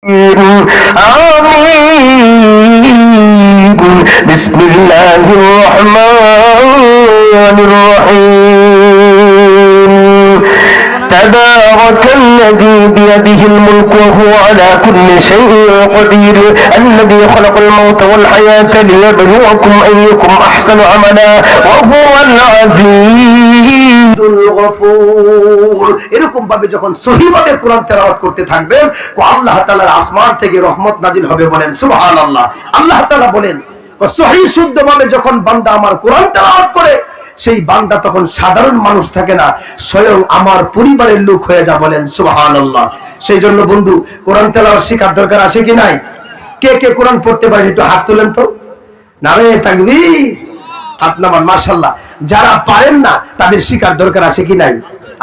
آمين بسم الله الرحمن الرحيم تبارك الذي بيده الملك وهو على كل شيء قدير الذي خلق الموت والحياة ليبلوكم أيكم أحسن عملا وهو العزيز الغفور এরকম ভাবে যখন সহিভাবে কোরআন তেলাওয়াত করতে থাকবেন আল্লাহ তাআলার আসমান থেকে রহমত নাজিল হবে বলেন সুবহানাল্লাহ। আল্লাহ তাআলা বলেন সহি শুদ্ধভাবে যখন বান্দা আমার কোরআন তেলাওয়াত করে সেই বান্দা তখন সাধারণ মানুষ থাকে না, স্বয়ং আমার পরিবারের লোক হয়ে যা বলেন সুবহানাল্লাহ। সেই জন্য বন্ধু কোরআন তেলাওয়াত শেখার দরকার আছে কি নাই? কে কে কোরআন পড়তে পারেন একটু হাত তোলেন তো। নারে তাকবীর, হাত নামান মাশাআল্লাহ। যারা পারেন না তাদের শেখার দরকার আছে কি নাই?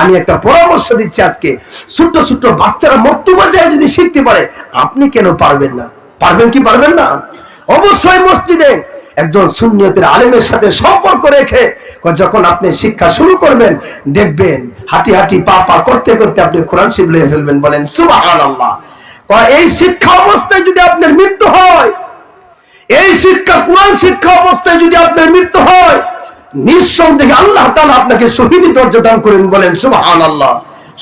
আমি একটা পরামর্শ দিচ্ছি আজকে, ছোট ছোট বাচ্চারা মক্তবা যায় যদি শিখতে পারে, আপনি কেন পারবেন না? পারবেন কি পারবেন না? অবশ্যই মসজিদে একজন সুন্নিয়তের আলেমের সাথে সম্পর্ক রেখে যখন আপনি শিক্ষা শুরু করবেন, দেখবেন হাঁটি হাঁটি পা পা করতে করতে আপনি কোরআন শরীফ লিখে ফেলবেন বলেন সুবহানাল্লাহ। এই শিক্ষা অবস্থায় যদি আপনার মৃত্যু হয়, এই শিক্ষা কোরআন শিক্ষা অবস্থায় যদি আপনার মৃত্যু হয়, নিঃসন্দেহে আল্লাহ তাআলা আপনাকে শহীদি দরজা দান করেন বলেন সুবহানাল্লাহ।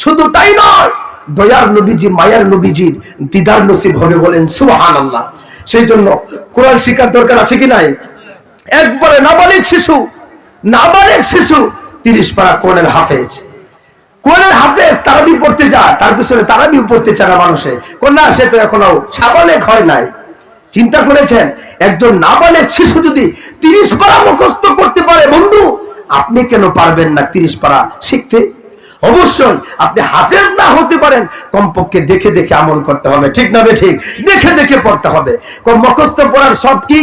শুধু তাই নয়, দয়ার নবীজি মায়ার নবীজির দিদার নসিব হবে বলেন সুবহানাল্লাহ। সেই জন্য কোরআন শিক্ষার দরকার আছে কি নাই? একবারে নাবালিগ শিশু 30 পারা কোরআনের হাফেজ, কোরআনের হাফেজ তারাবি পড়তে যায়, তার পিছনে তারাবি পড়তে চায় না মানুষে, না সে তো এখনো সাবালেগ হয় নাই। চিন্তা করেছেন একজন নাবালেগ শিশু যদি 30 পারা মুখস্থ করতে পারে, বন্ধু আপনি কেন পারবেন না 30 পারা শিখতে? অবশ্যই আপনি হাফেজ না হতে পারেন, কমপক্ষে দেখে দেখে আমল করতে হবে, ঠিক না ঠিক? দেখে দেখে পড়তে হবে। মুখস্থ পড়ার সব কি?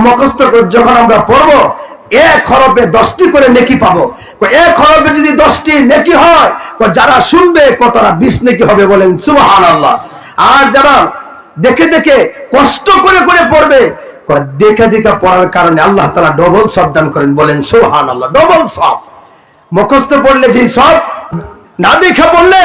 মুখস্থ যখন আমরা পড়বো, এক হরফে 10টি করে নেকি পাবো। এক হরফে যদি 10টি নেকি হয়, যারা শুনবে কতটা 20 নেকি হবে বলেন সুবহানাল্লাহ। আর যারা দেখে দেখে কষ্ট করে করে পড়বে, দেখে দেখে পড়ার কারণে আল্লাহ তাআলা ডবল সব দান করেন বলেন সুবহানাল্লাহ। ডবল সব। মুখস্থ পড়লে যে সব, না দেখা পড়লে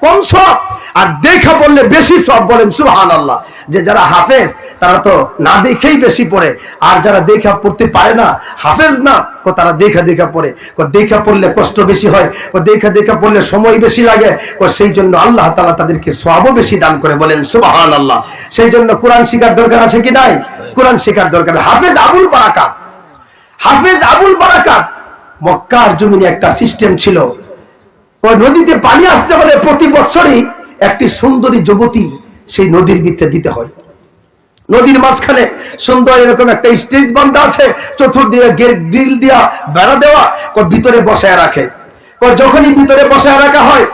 কম সব, আর দেখা পড়লে বেশি সব বলেন সুবহানাল্লাহ। যে যারা হাফেজ তারা তো না দেখেই বেশি পড়ে, আর যারা দেখা পড়তে পারে না, হাফেজ না, তারা দেখা দেখা পড়ে। দেখা পড়লে কষ্ট বেশি হয়, দেখা দেখা পড়লে সময় বেশি লাগে, সেই জন্য আল্লাহ তাআলা তাদেরকে সওয়াবও বেশি দান করে বলেন সুবহানাল্লাহ। সেই জন্য কোরআন শিখার দরকার আছে কি নাই? কোরআন শিখার দরকার। হাফেজ আবুল বারাকাত মক্কার জমিনে একটা সিস্টেম ছিল, ওই নদীতে পানি আসতে হলে প্রতি বছরই একটি সুন্দরী যুবতী সেই নদীর ভিতরে দিতে হয়। নদীর মাঝখানে সুন্দর এরকম একটা স্টেজ বান্ধা আছে, চতুর্দিকে গ্রিল দিয়া বেড়া দেওয়া, ভিতরে বসায় রাখে। যখনই ভিতরে বসায় রাখা হয়,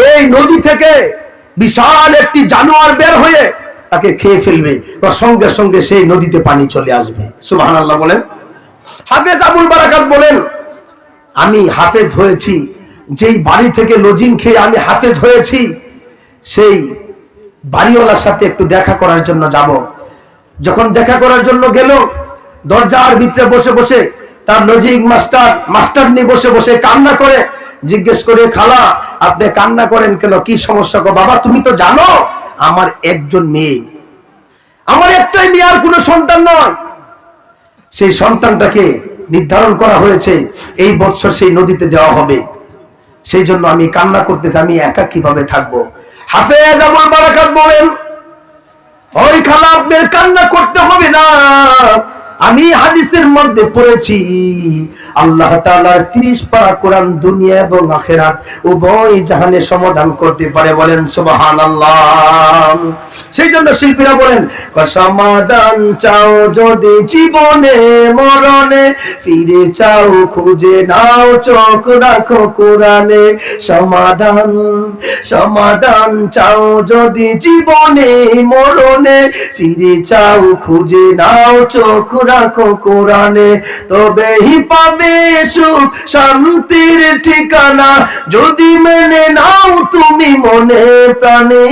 এই নদী থেকে বিশাল একটি জানোয়ার বের হয়ে তাকে খেয়ে ফেলবে, সঙ্গে সঙ্গে সেই নদীতে পানি চলে আসবে। সুবহানাল্লাহ বলেন। হাফেজ আবুল বারাকাত বলেন, আমি হাফেজ হয়েছি যেই বাড়ি থেকে লজিং খেয়ে আমি হাফেজ হয়েছি, সেই বাড়িওয়ালার সাথে একটু দেখা করার জন্য যাব। যখন দেখা করার জন্য গেল, দরজার ভিতরে বসে বসে তার লজিং মাস্টার নিয়ে বসে বসে কান্না করে। জিজ্ঞেস করে, খালা আপনি কান্না করেন কেন, কি সমস্যা? বাবা তুমি তো জানো আমার একজন মেয়ে, আমার একটাই মেয়ে, আর কোনো সন্তান নয়। সেই সন্তানটাকে নির্ধারণ করা হয়েছে এই বছর সেই নদীতে দেওয়া হবে, সেই জন্য আমি কান্না করতেছি, আমি একা কিভাবে থাকবো? হাফেজ আবুল বারাকাত বলেন, ওই খালা আপনার কান্না করতে হবে না, আমি হাদিসের মধ্যে পড়েছি আল্লাহ তাআলার 30 পারা কোরআন দুনিয়া এবং আখিরাত উভয় জাহানে সমাধান করতে পারে বলেন সুবহানাল্লাহ। সেই জন্য শিল্পীরা বলেন, সমাধান চাও যদি জীবনে মরণে, ফিরে চাও খুঁজে নাও চোখ রাখো কোরআনে। সমাধান চাও যদি জীবনে মরণে, ফিরে চাও খুঁজে নাও চোখ রাখো কোরআনে। তবেই পাবে সুখ শান্তির ঠিকানা, যদি মেনে নাও তুমি মনে প্রাণে।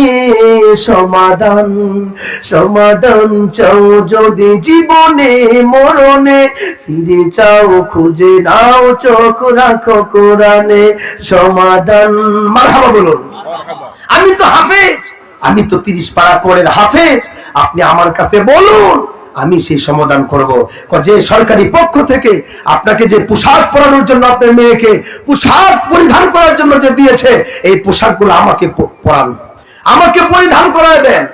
সমাধান চাও যদি জীবনে মরণে, ফিরে চাও খুঁজে নাও চোখ রাখো কোরআনে। সমাধান। মারহাবা বলুন। আমি তো হাফেজ, আমি তো 30 পারা কোরআনের হাফেজ, আপনি আমার কাছে বলুন, আমি সেই সমাধান করব। যে সরকারি পক্ষ থেকে আপনাকে যে পোশাক পরানোর জন্য আপনার মেয়েকে পোশাক পরিধান করার জন্য যে দিয়েছে, এই পোশাকগুলো আমাকে পরান, আমাকে পরিধান করায় দেন।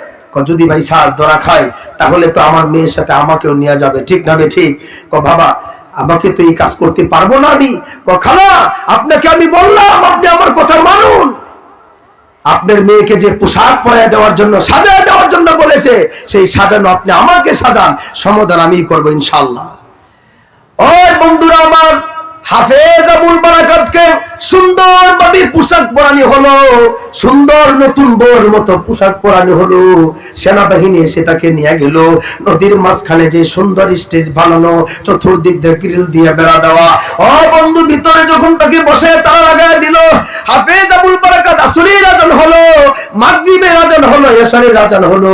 যদি ভাই শ্বাস ধরা খায় তাহলে তো আমার মেয়ের সাথে আমাকেও নিয়ে যাবে, ঠিক না বে ঠিক? বাবা আমাকে তো এই কাজ করতে পারবো না আমি। খালা আপনাকে আমি বললাম, আপনি আমার কথা মানুন। আপনার মেয়েকে যে পোশাক পরায় দেওয়ার জন্য, সাজায় দেওয়ার জন্য বলেছে, সেই সাজানো আপনি আমাকে সাজান, সমাধান আমি করবো ইনশাআল্লাহ। ওই বন্ধুরা আমার, হাফেজ আবুল বারাকাতকে সুন্দরভাবে পোশাক পরানো হলো, সুন্দর নতুন বউর মতো পোশাক পরানো হলো। সেনাবাহিনী এসে তাকে নিয়ে গেল নদীর মাঝখানে, যে সুন্দর স্টেজ বানানো, চতুর্দিক দিয়ে গ্রিল দিয়ে বেড়া দেওয়া। ও বন্ধু, ভিতরে যখন তাকে বসে তারা লাগায় দিল, হাফেজ আবুল বারাকাত আসরের আজান হলো, মাগরিবের আজান হলো, এশারের আজান হলো,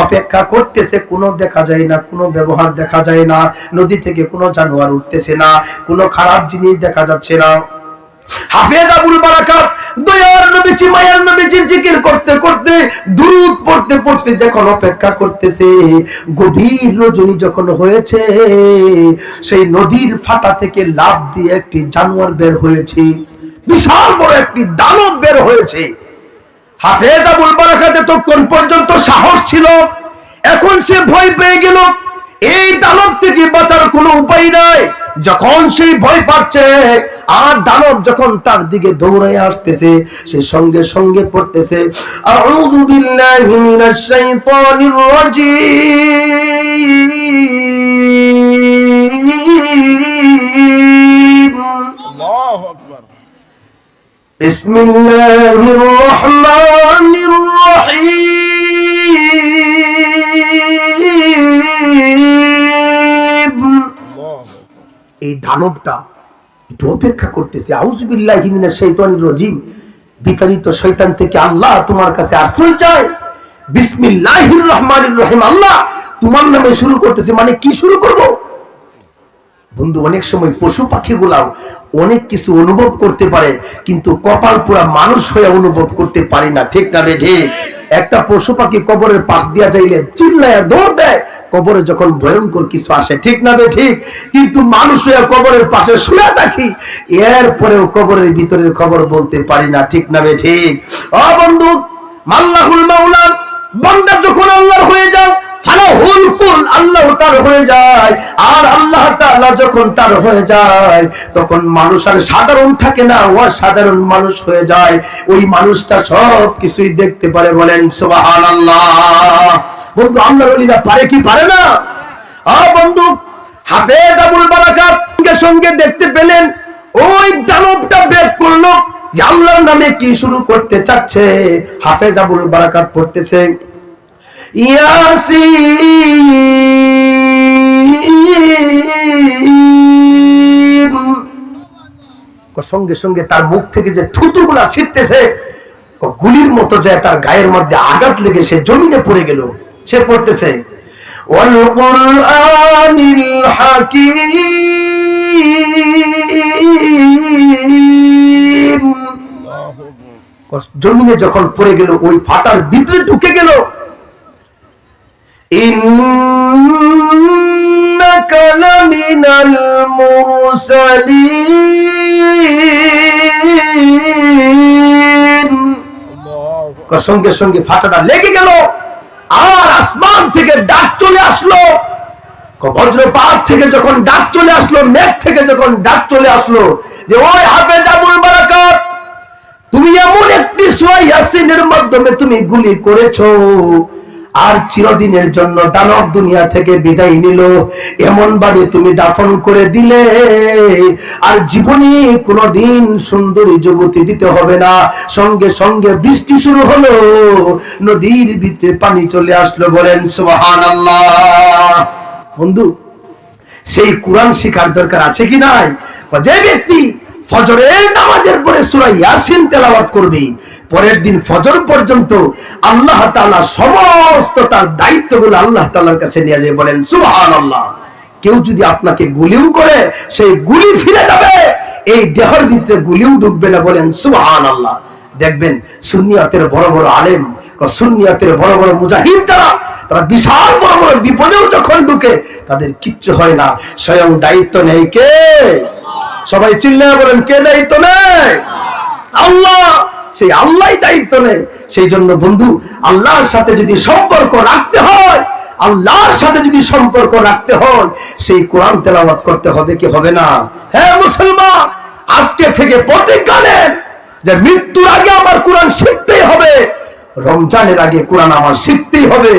অপেক্ষা করতেছে। কোনো দেখা যায় না, কোনো ব্যবহার দেখা যায় না, নদী থেকে কোনো জানোয়ার উঠতেছে না, কোনো খারাপ জিনিস দেখা যাচ্ছে না। হাফেজ আবুল বারাকাত দয়ার নবীজি, মায়ার নবীজির জিকির করতে করতে, দুরূদ পড়তে পড়তে যখন অপেক্ষা করতেছে, গভীর রজনী যখন হয়েছে, সেই নদীর ফাটা থেকে লাফ দিয়ে একটি জানোয়ার বের হয়েছে, বিশাল বড় একটি দানব বের হয়েছে। হাফেজ আবুল বারাকাতের তখন পর্যন্ত সাহস ছিল, এখন সে ভয় পেয়ে গেল। এই দানব থেকে বাঁচার কোনো উপায় নাই। যখন সেই ভয় পাচ্ছে আর দানব যখন তার দিকে দৌড়ে আসতেছে, সে সঙ্গে সঙ্গে পড়তেছে আউযু বিল্লাহি মিনাশ শাইতানির রাজীম, আল্লাহু আকবার, বিসমিল্লাহির রহমানির রহিম। এই দানবটা একটু অপেক্ষা করতেছে, আউযু বিল্লাহি মিনাশ শাইতানির রাজীম, বিতাড়িত শয়তান থেকে আল্লাহ তোমার কাছে আশ্রয় চাই, বিসমিল্লাহির রহমানির রহিম, আল্লাহ তোমার নামে শুরু করতেছে। মানে কি শুরু করব? বন্ধু, অনেক সময় পশু পাখিগুলাও অনেক কিছু অনুভব করতে পারে, কিন্তু কপাল পুরা মানুষ হয়ে অনুভব করতে পারি না, ঠিক না রে ঠিক? একটা পশু পাখি কবরের পাশ দিয়া যাইলে চিল্লায় দৌড় দেয় কবরে যখন ভয়ঙ্কর কিছু আসে, ঠিক না রে ঠিক? কিন্তু মানুষ হয়ে কবরের পাশে শুয়ে থাকি, এরপরেও কবরের ভিতরের খবর বলতে পারি না, ঠিক না রে ঠিক? ও বন্ধু, আল্লাহুল মাওলা, বান্দা যখন আল্লাহর হয়ে যায়, ফালাহুল কুল, আল্লাহ তার হয়ে যায়। আর আল্লাহ তাআলা যখন তার হয়ে যায়, তখন মানুষ আর সাধারণ থাকে না, অসাধারণ মানুষ হয়ে যায়। ওই মানুষটা সব কিছুই দেখতে পারে, বলেন সুবহানাল্লাহ। বন্ধু, আল্লাহর ওলিরা পারে কি পারে না? বন্ধু, হাফেজ আবুল বারাকাত সঙ্গে সঙ্গে দেখতে পেলেন ওই দানবটা বের করলো যে আল্লাহর নামে কি শুরু করতে চাচ্ছে। হাফেজ আবুল বারাকাত পড়তেছে ইয়াসিন, সঙ্গে সঙ্গে তার মুখ থেকে যে থুতুগুলা ছিটতেছে, গুলির মতো যায় তার গায়ের মধ্যে আঘাত লেগে সে জমিনে পড়ে গেল। সে পড়তেছে ওয়াল কুরআনিল হাকীম, জমিনে যখন পড়ে গেল, ওই ফাটার ভিতরে ঢুকে গেল। ইন্নাকা লামিনাল মুরসালিন, সঙ্গে সঙ্গে ফাটাটা লেগে গেল। আর আসমান থেকে ডাক চলে আসলো, বজ্রপাত থেকে যখন ডাক চলে আসলো, মেঘ থেকে যখন ডাক চলে আসলো যে ওই হাফেজ আবুল বারাকাত, তুমি এমন একটি সূরা ইয়াসিনের মাধ্যমে তুমি গুলি করেছো, আর চিরদিনের জন্য দানব দুনিয়া থেকে বিদায় নিল, এমন ভাবে তুমি দাফন করে দিলে, আর জীবনে কোনদিন সুন্দরী যুবতী দিতে হবে না। সঙ্গে সঙ্গে বৃষ্টি শুরু হলো, নদীর ভিতরে পানি চলে আসলো, বলেন সুবহানাল্লাহ। বন্ধু, সেই কোরআন শিখার দরকার আছে কি নাই? যে ব্যক্তি ফজরের নামাজের পরে সূরা ইয়াসিন তেলাওয়াত করবে, পরের দিন ফজর পর্যন্ত আল্লাহ তাআলা সমস্ত তার দায়িত্বগুলো আল্লাহ তাআলার কাছে নিয়ে যায়, বলেন সুবহানাল্লাহ। কেউ যদি আপনাকে গুলিও করে, সেই গুলি ফিরে যাবে, এই দেহের ভিতরে গুলিও ঢুকবে না, বলেন সুবহানাল্লাহ। দেখবেন সুন্নিয়তের বড় বড় আলেম সুন্নিয়াতের বড় বড় মুজাহিদ যারা, তারা বিশাল বড় বড় বিপদেও যখন ঢুকে তাদের কিচ্ছু হয় না। স্বয়ং দায়িত্ব নেই কে? সবাই চিল্লায় বলেন, কে দায়িত্ব নেয়? আল্লাহ। সেই আল্লাহই দায়িত্ব নেয়। সেই জন্য বন্ধু, আল্লাহর সাথে যদি সম্পর্ক রাখতে হয়, আল্লাহর সাথে যদি সম্পর্ক রাখতে হয়, সেই কোরআন তেলাওয়াত করতে হবে কি হবে না? হ্যাঁ মুসলমান, আজকে থেকে প্রতিজ্ঞা নেন যে মৃত্যুর আগে আমার কোরআন শিখতেই হবে, রমজানের আগে কোরআন আমার শিখতেই হবে,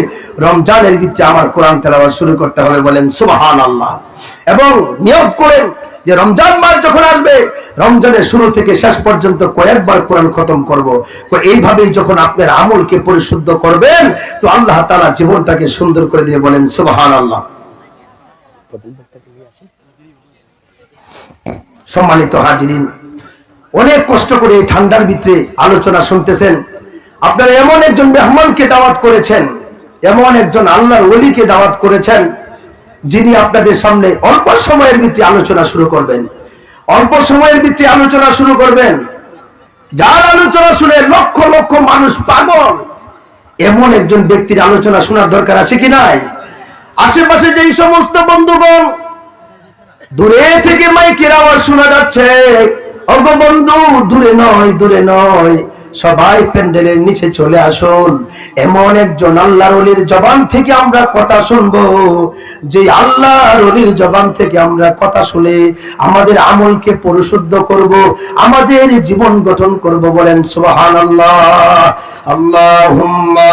রমজানের ভিতরে আমার কোরআন তেলাওয়াত শুরু করতে হবে। বলেন সুবহানাল্লাহ। এবং নিয়ত করেন যে রমজান মাস যখন আসবে, রমজানের শুরু থেকে শেষ পর্যন্ত কয়েকবার কোরআন খতম করব। তো এইভাবেই যখন আপনার আমলকে পরিশুদ্ধ করবেন, তো আল্লাহ তাআলা জীবনটাকে সুন্দর করে দিয়ে। বলেন সুবহানাল্লাহ। সম্মানিত হাজিরিন, অনেক কষ্ট করে এই ঠান্ডার ভিতরে আলোচনা শুনতেছেন। আপনারা এমন একজন মেহমানকে দাওয়াত করেছেন, এমন একজন আল্লাহর ওলিকে দাওয়াত করেছেন, যিনি আপনাদের সামনে অল্প সময়ের ভিতরে আলোচনা শুরু করবেন। অল্প সময়ের ভিতরে আলোচনা শুরু করবেন, যার আলোচনা শুনে লক্ষ লক্ষ মানুষ পাগল। এমন একজন ব্যক্তির আলোচনা শোনার দরকার আছে কি নাই? আশেপাশে যেই সমস্ত বন্ধুগণ দূরে থেকে মাইকের আওয়াজ শোনা যাচ্ছে, ওগো বন্ধু, দূরে নয়, দূরে নয়, সবাই প্যান্ডেলের নিচে চলে আসুন। এমন একজন আল্লাহর ওলির জবান থেকে আমরা কথা শুনবো, যে আল্লাহর ওলির জবান থেকে আমরা কথা শুনে আমাদের আমলকে পরিশুদ্ধ করব, আমাদের জীবন গঠন করব। বলেন সুবহানাল্লাহ। আল্লাহুম্মা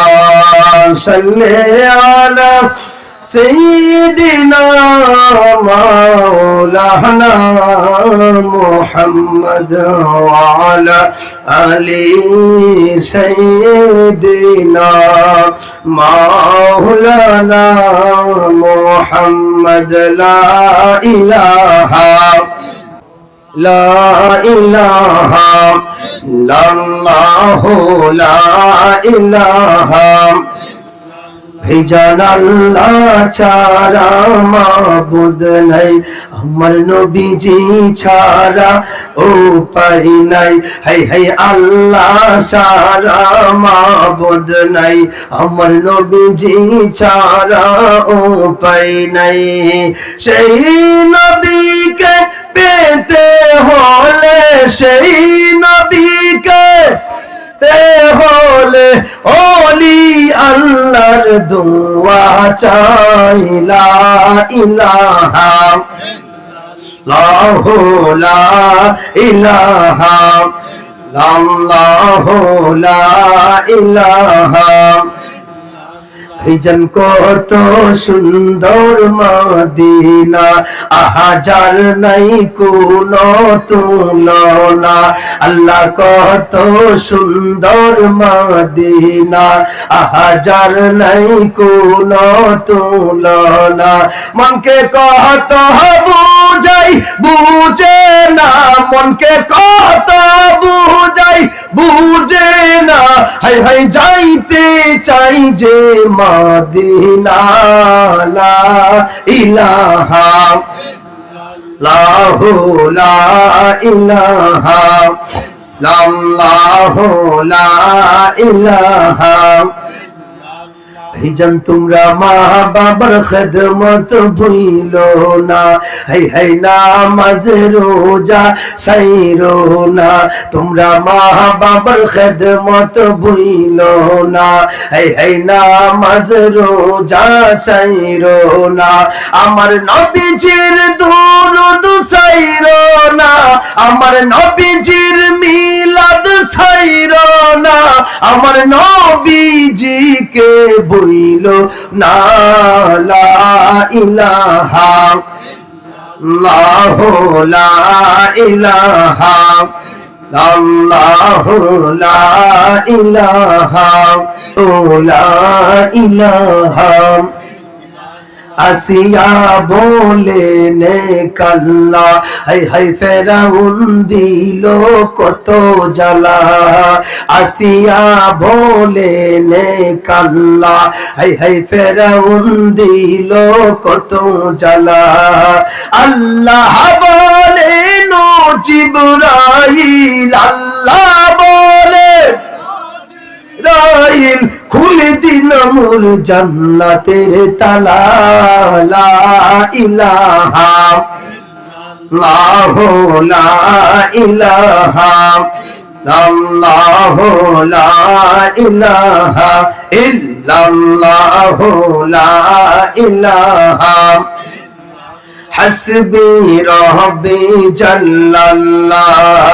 সাল্লি আলা سيدنا مولانا محمد وعلى آل سيدنا مولانا محمد لا إله إلا الله لا إله ভেজান আল্লাহ ছাড়া মাবুদ নাই, আমার নবীজি ছাড়া উপায় নাই। হাই হাই আল্লাহ ছাড়া মাবুদ নাই, আমার নবীজি ছাড়া উপায় নাই। সেই নবীকে পেতে হলে, সেই নবীকে হলে ওলি আল্লাহর দোয়া চাই। লা ইলাহা ইল্লাল্লাহু লা ইলাহা ইল্লাল্লাহু লা ইলাহা। ভাইজান কত সুন্দর মদিনা, আহাজার নাই কোনো তুলনা। আল্লাহ কত সুন্দর মদিনা, আহাজার নাই কোনো তুলনা। মনকে কত বুঝাই বুঝে না, মনকে কত বুঝাই বুঝে না। হাই হাই যাইতে চাই যে মদিনা। লা ইলাহা ইল্লাল্লাহু লা ইলাহা ইল্লাল্লাহু লা ইলাহা। ভাইজান তোমরা মা বাবার খেদমত ভুইলো না, হাই হাই নামাজ রোজা সাইরো না। তোমরা মা বাবার খেদমত ভুইলো না, হাই হাই নামাজ রোজা সাইরো না। আমার নবীজির দুরূদ সাইরো না, আমার নবীজির মিলাদ সাইরো না। আমার নবীজিকে বইল না। লা ইলাহা ইল্লাল্লাহু লা ইলাহা ইল্লাল্লাহু লা ইলাহা লা ইলাহা। আসিয়া বলে নে কাল্লা, হাই হাই ফেরাউন দিল কত জ্বালা। আসিয়া বলে নে কাল্লা, হাই হাই ফেরাউন দিল কত জ্বালা। আল্লাহ বলে নো জিবরাইল, আল্লাহ বলে রাইল খুলে দিল মোর জান্নাতের তালা, লা ইলাহা ইল্লাল্লাহু লা ইলাহা ইল্লাল্লাহু লা ইলাহা ইল্লাল্লাহু লা ইলাহা حسبي ربي جل الله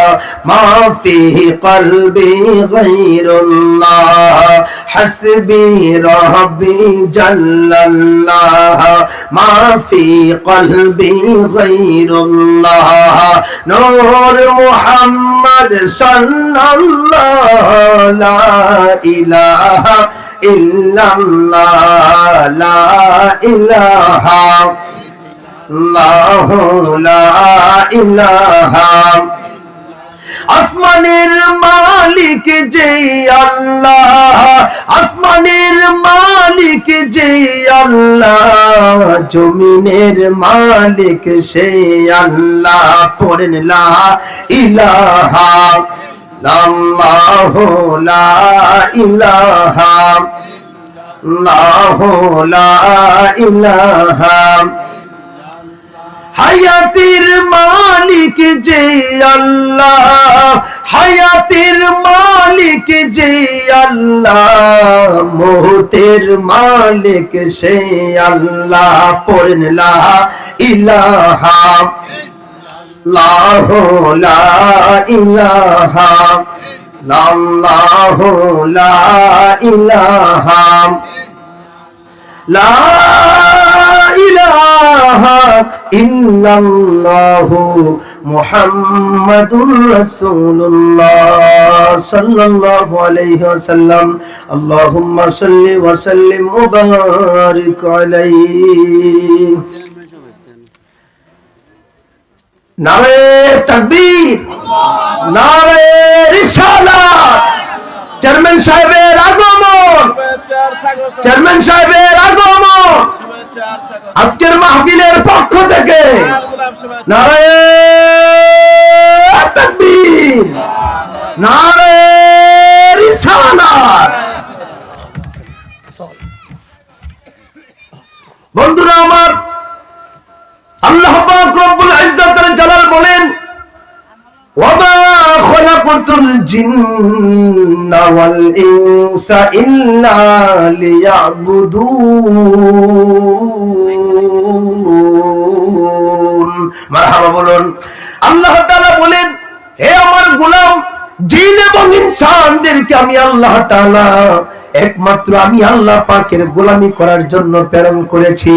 ما في قلبي غير الله حسبي ربي جل الله ما في قلبي غير الله نور محمد صلى الله لا إله إلا الله لا إله আল্লাহু লা ইলাহা আসমানের মালিক যে আল্লাহ আসমানের মালিক যে আল্লাহ জমিনের মালিক সেই আল্লাহ পড়েন লা ইলাহা আল্লাহু লা ইলাহা আল্লাহু লা ইলাহা হায়াতের মালিক যে আল্লাহ হায়াতের মালিক যে আল্লাহ মৌতের মালিক সে আল্লাহ পড়েন লা ইলাহা ইল্লাল্লাহু লা ইলাহা ইল্লাল্লাহু লা ইলাহা লা ইলাহা ইল্লাল্লাহু মুহাম্মাদুর রাসূলুল্লাহ সাল্লাল্লাহু আলাইহি ওয়াসাল্লাম আল্লাহুম্মা সাল্লি ওয়া সাল্লিম ওয়া বারিক আলাইহি নারে তাকবীর নারে রিসালাত চেয়ারম্যান সাহেবের আগমন চেয়ারম্যান সাহেবের আগমন আজকের মাহফিলের পক্ষ থেকে নারে তাকবীর নারে রিসালাত বন্ধুরা আমার আল্লাহ পাক রব্বুল ইজ্জত ওয়াল জালাল বলেন ওয়ামা খলাকতুল জিন্না ওয়াল ইনসা ইল্লা লিয়াবুদুন মারহাবা বলুন আল্লাহ তাআলা বলেন হে আমার গোলাম জিন এবং ইনসানদেরকে আমি আল্লাহ তাআলা একমাত্র আমি আল্লাহ পাকের গোলামি করার জন্য প্রেরণ করেছি।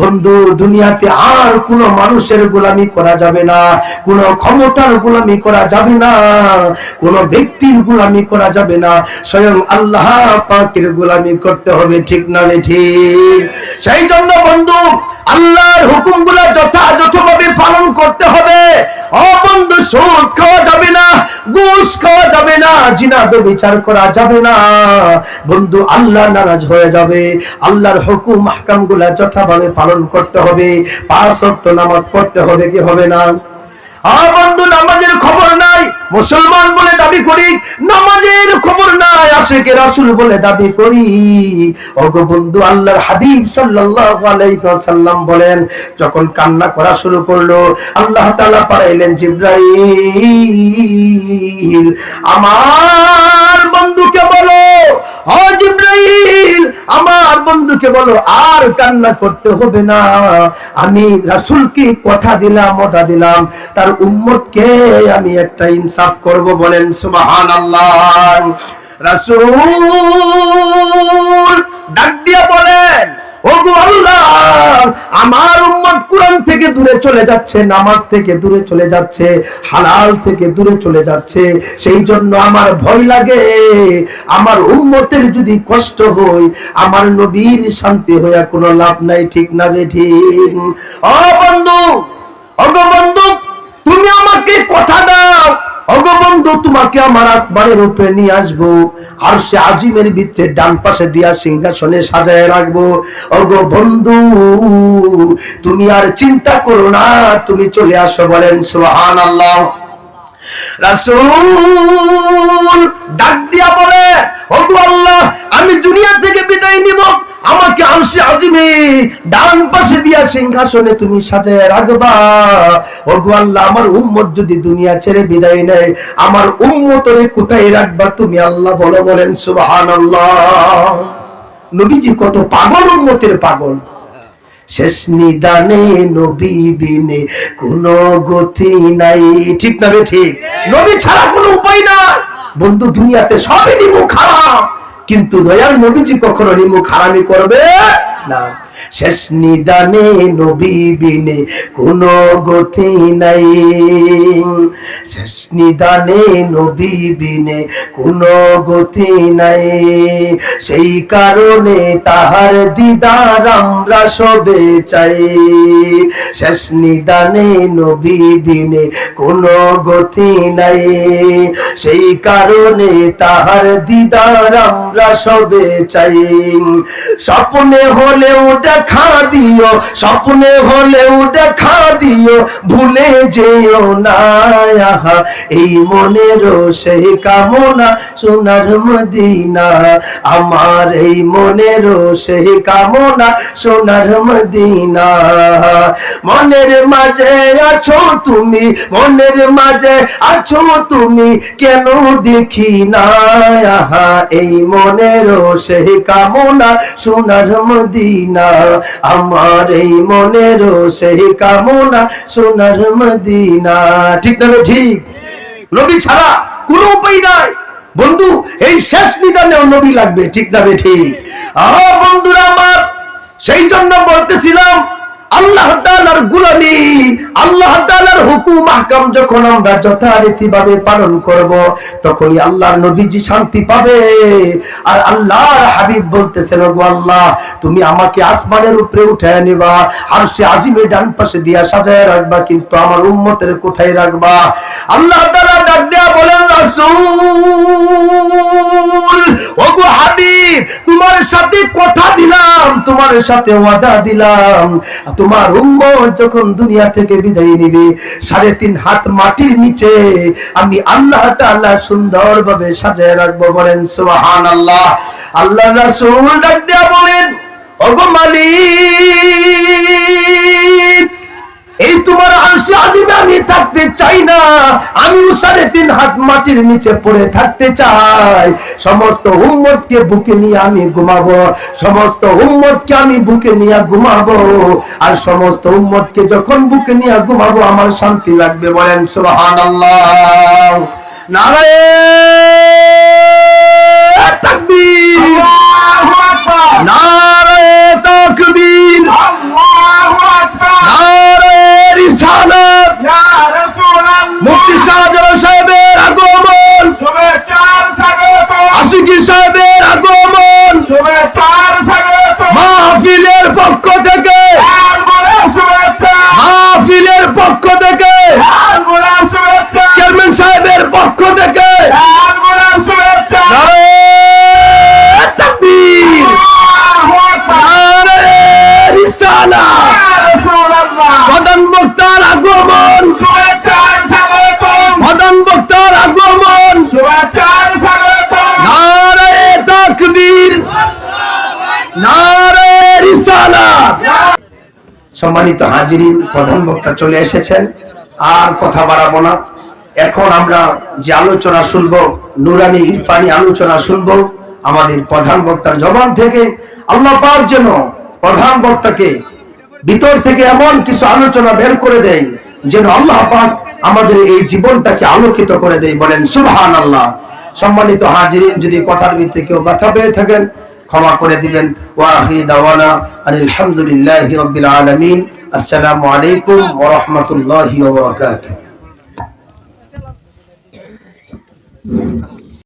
বন্ধু দুনিয়াতে আর কোন মানুষের গোলামি করা যাবে না, কোন ক্ষমতার গোলামি করা যাবে না, কোন ব্যক্তির গোলামি করা যাবে না, স্বয়ং আল্লাহ পাকের গোলামি করতে হবে, ঠিক না ঠিক? সেই জন্য বন্ধু আল্লাহর হুকুমগুলো যথাযথভাবে পালন করতে হবে। ও বন্ধু সুদ খাওয়া যাবে না, ঘুষ খাওয়া যাবে না, জিনা ব্যভিচার করা যাবে না। বন্ধু আল্লাহ নারাজ হয়ে যাবে। আল্লাহর হুকুম আহকামগুলো যথাভাবে পালন করতে হবে। 5 ওয়াক্ত নামাজ পড়তে হবে কি হবে না? আর বন্ধু নামাজের খবর নাই, মুসলমান বলে দাবি করি, নামাজের খবর নাই, আশিকে রাসূল বলে দাবি করি। ওগো বন্ধু আল্লাহর হাবিব সাল্লাল্লাহু আলাইহি ওয়াসাল্লাম বলেন যখন কান্না করা শুরু করলো আল্লাহ তাআলা পাঠাইলেন জিবরাইল, আমার বন্ধুকে বলো, ও জিবরাইল আমার বন্ধুকে বলো আর কান্না করতে হবে না। আমি রাসূলকে কথা দিলাম, ওয়াদা দিলাম, তার উম্মতকে আমি একটা ইনসাফ করব। বলেন সুবহানাল্লাহ। রাসূল ডাক দিয়া বলেন ওগো আল্লাহ আমার উম্মত কুরআন থেকে দূরে চলে যাচ্ছে, নামাজ থেকে দূরে চলে যাচ্ছে, হালাল থেকে দূরে চলে যাচ্ছে, সেই জন্য আমার ভয় লাগে আমার উম্মতের যদি কষ্ট হয় আমার নবীর শান্তি হইয়া কোনো লাভ নাই, ঠিক না বেঠিক? ও বন্ধু, ওগো বন্ধু তুমি আমাকে কথা দাও, ওগো বন্ধু তোমাকে আমার আসমানের উপরে নিয়ে আসবো, আরশে আজিমের ভিতরে ডান পাশে দিয়া সিংহাসনে সাজায় রাখবো। ওগো বন্ধু তুমি আর চিন্তা করো না, তুমি চলে আসো। বলেন সুবহানাল্লাহ। রাসূল ডাক দিয়া বলে, ওগো আল্লাহ, আমি দুনিয়া থেকে বিদায় নিব, আমাকে আরশে আজিমে ডান পাশে দিয়া সিংহাসনে তুমি সাজায় রাখবা। ওগো আল্লাহ, আমার উম্মত যদি দুনিয়া ছেড়ে বিদায় নেয়, আমার উম্মতরে কোথায় রাখবা তুমি আল্লাহ বলো। বলেন সুবহানাল্লাহ। নবীজি কত পাগল, উম্মতের পাগল। শেষ নিদানে নবী বিনে কোনো গতি নাই। ঠিক না ঠিক? নবী ছাড়া কোনো উপায় নাই। বন্ধু, দুনিয়াতে সবই নিমুখ হারাম, কিন্তু দয়াল নবীজি কখনো নিমুখ হারামি করবে না। শেষ নিদানে নবী বিনে কোনো গতি নাই, শেষ নিদানে নবী বিনে কোনো গতি নাই। সেই কারণে তাহার দিদার আমরা সবে চাই। শেষ নিদানে নবী বিনে কোনো গতি নাই, সেই কারণে তাহার দিদার আমরা সবে চাই। স্বপ্নে হলেও দেখা দিও, স্বপ্নে হলেও দেখা দিও, ভুলে যেও না। এই মনেরও সেই কামনা সোনার মদিনা, আমার এই মনেরও সেই কামনা সোনার মদিনা। মনের মাঝে আছো তুমি, মনের মাঝে আছো তুমি, কেন দেখি না। এই মনেরও সেই কামনা সোনার মদিনা, আমার এই মনেরও সেই কামনা সোনার মদিনা। ঠিক না ঠিক? নবী ছাড়া কোনো উপায় নাই বন্ধু। এই শেষ নিদানেও নবী লাগবে। ঠিক না ঠিক? বন্ধুরা আমার, সেই জন্য বলতেছিলাম, আল্লাহ তাআলার গোলামি, আল্লাহ তাআলার হুকুম আহকাম যখন আমরা যথারীতিভাবে পালন করব, তখনই আল্লাহর নবীজি শান্তি পাবে। আর আল্লাহর হাবিব বলতেছেন, ওগো আল্লাহ, তুমি আমাকে আসমানের উপরে উঠায় নিবা, আরশে আজিমের ডান পাশে দিয়া সাজায় রাখবা, কিন্তু আমার উম্মতের কোথায় রাখবা? আল্লাহ তাআলা ডাক দেয়া বলেন, রাসূল, ওগো হাবিব, তোমার সাথে কথা দিলাম, তোমার সাথে ওয়াদা দিলাম, তোমার উম্মত যখন দুনিয়া থেকে বিদায় নিবে, 3.5 হাত মাটির নিচে আমি আল্লাহ তাআলা সুন্দরভাবে সাজায় রাখবো। বলেন সুবহানাল্লাহ। আল্লাহ রাসূল ডাক দিয়া বলেন, ওগো মালিক, এই তোমার আরশে আজিমে আমি থাকতে চাই না, আমি 3.5 হাত মাটির নিচে পড়ে থাকতে চাই। সমস্ত উম্মতকে বুকে নিয়ে আমি ঘুমাবো, সমস্ত উম্মতকে আমি বুকে নিয়ে ঘুমাবো। আর সমস্ত উম্মতকে যখন বুকে নিয়ে ঘুমাবো, আমার শান্তি লাগবে। বলেন সুবহানাল্লাহ। নারায়ে তাকবীর, আল্লাহু আকবার, নারায়ে তাকবীর, আল্লাহু আকবার, নারায়ে রিসালাত, ইয়া রাসূলুল্লাহ। মুফতি শাহজালাল সাহেবের আগমন, শুভেচ্ছার স্বাগত। আশিকি সাহেবের আগমন, শুভেচ্ছার স্বাগত। মাহফিলের পক্ষ থেকে শুভেচ্ছা, মাহফিলের পক্ষ থেকে শুভেচ্ছা, চেয়ারম্যান সাহেবের পক্ষ থেকে শুভেচ্ছা। নারায়ে তাকবীর, নারায়ে রিসালাত। প্রধান বক্তার আগমন, শুভেচ্ছার স্বাগত। প্রধান বক্তার আগমন, শুভেচ্ছার স্বাগত। নারায়ে তাকবীর, নারায়ে রিসালাত। সম্মানিত হাজিরিন, প্রধান বক্তা চলে এসেছেন, আর কথা বাড়াবো না। এখন আমরা যে আলোচনা শুনবো, নুরানি ইরফানি আলোচনা শুনবো আমাদের প্রধান বক্তার জবান থেকে। আল্লাহ পাক যেন প্রধান বক্তাকে ভিতর থেকে এমন কিছু আলোচনা বের করে দেয়, যেন আল্লাহ পাক আমাদের এই জীবনটাকে আলোকিত করে দেয়। বলেন সুবহানাল্লাহ। সম্মানিত হাজিরিন, যদি কথার ভিত্তিতে কেউ ব্যথা পেয়ে থাকেন ক্ষমা করে দিবেন। ওয়া আখিরু দাওয়ানা আলহামদুলিল্লাহি রাব্বিল আলামিন। আসসালামু আলাইকুম ওয়া রাহমাতুল্লাহি ওয়া বারাকাতুহু।